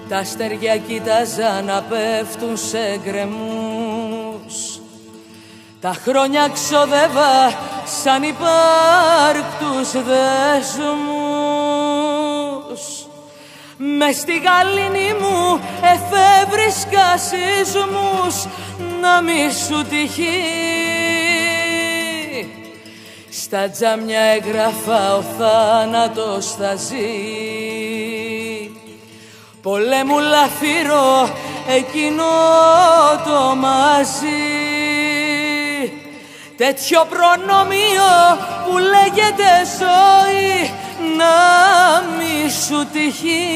Τα αστέρια κοίταζα να πέφτουν σε γκρεμούς. Τα χρόνια ξοδεύα σαν υπάρκτους δεσμούς. Μες στη γαλήνη μου εφεύρισκα σεισμούς, να μη σου τυχεί. Στα τζάμια έγραφα ο θάνατος θα ζει. Πολέμου λαφύρο εκείνο το μαζί. Τέτοιο προνόμιο που λέγεται ζωή, να μη σου τυχεί.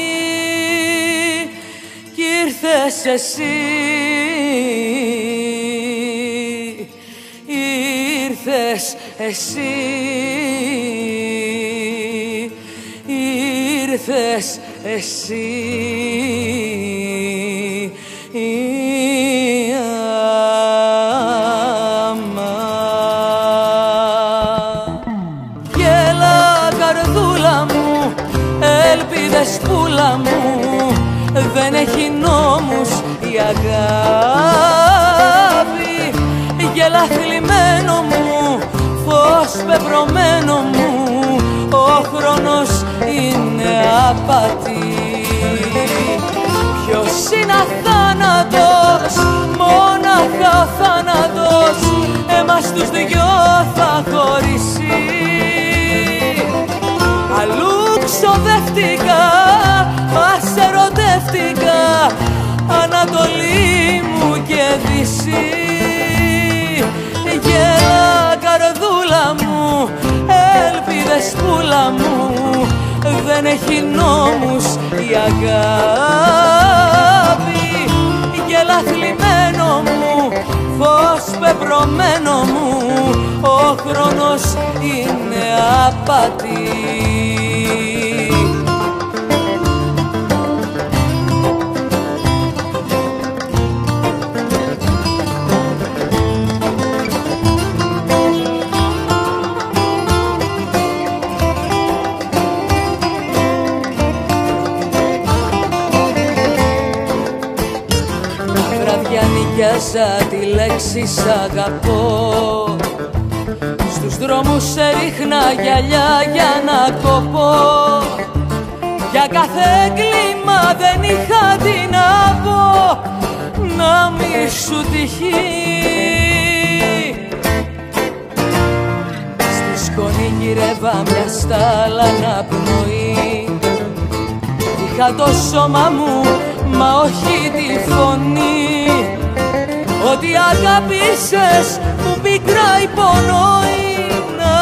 Κι ήρθες εσύ, ήρθες εσύ, ήρθες εσύ. Ελπίδες πουλά μου, δεν έχει νόμους η αγάπη. Γέλα θλιμμένο μου, φως πεπρωμένο μου, ο χρόνος είναι απάτη. Ποιος είναι αθάνατος, μόναχα ο θάνατος, εμάς τους δυο θα χωρίσει. Αλλού ξοδεύτηκα, μας ερωτεύτηκα, Ανατολή μου και Δύση. Γέλα καρδούλα μου, ελπίδες πουλά μου, δεν έχει νόμους η αγάπη. Γέλα θλιμμένο μου, φως πεπρωμένο μου, ο χρόνος είναι απάτη. Νοικιάζα τη λέξη σ' αγαπώ. Στους δρόμους σε ρίχνα γυαλιά για να κοπώ. Για κάθε έγκλημα δεν είχα τι να πω, να μη σου τυχεί. Στη σκόνη γυρεύα μια στάλα να πνοεί. Είχα το σώμα μου μα όχι τη φωνή. Ότι αγάπησες μου πικρά υπονοεί, να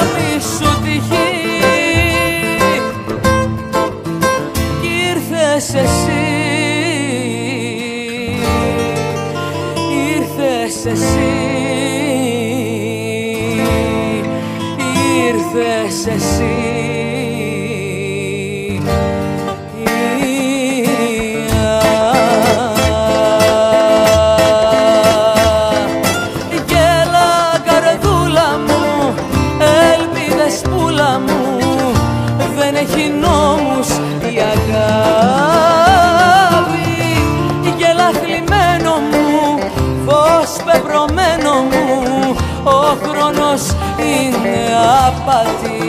μη σου τυχεί. Κι ήρθες εσύ, ήρθες εσύ, ήρθες εσύ. Δεν έχει νόμους η αγάπη. Γέλα θλιμμένο μου, φως πεπρωμένο μου, ο χρόνος είναι απάτη.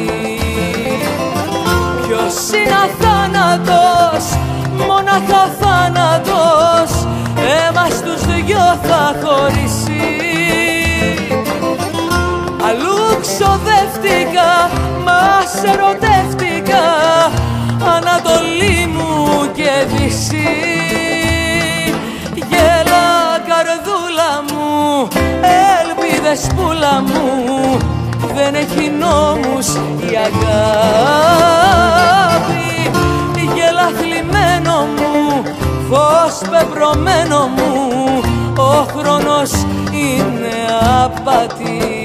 Ποιος είναι αθάνατος, μόναχα θάνατος, εμάς τους δυο θα χωρίσει. Αλλού ξοδεύτηκα, μας ερωτεύτηκα, Ανατολή μου και Δύση. Γέλα καρδούλα μου, ελπίδες πουλά μου, δεν έχει νόμους η αγάπη. Γέλα θλιμμένο μου, φως πεπρωμένο μου, ο χρόνος είναι απάτη.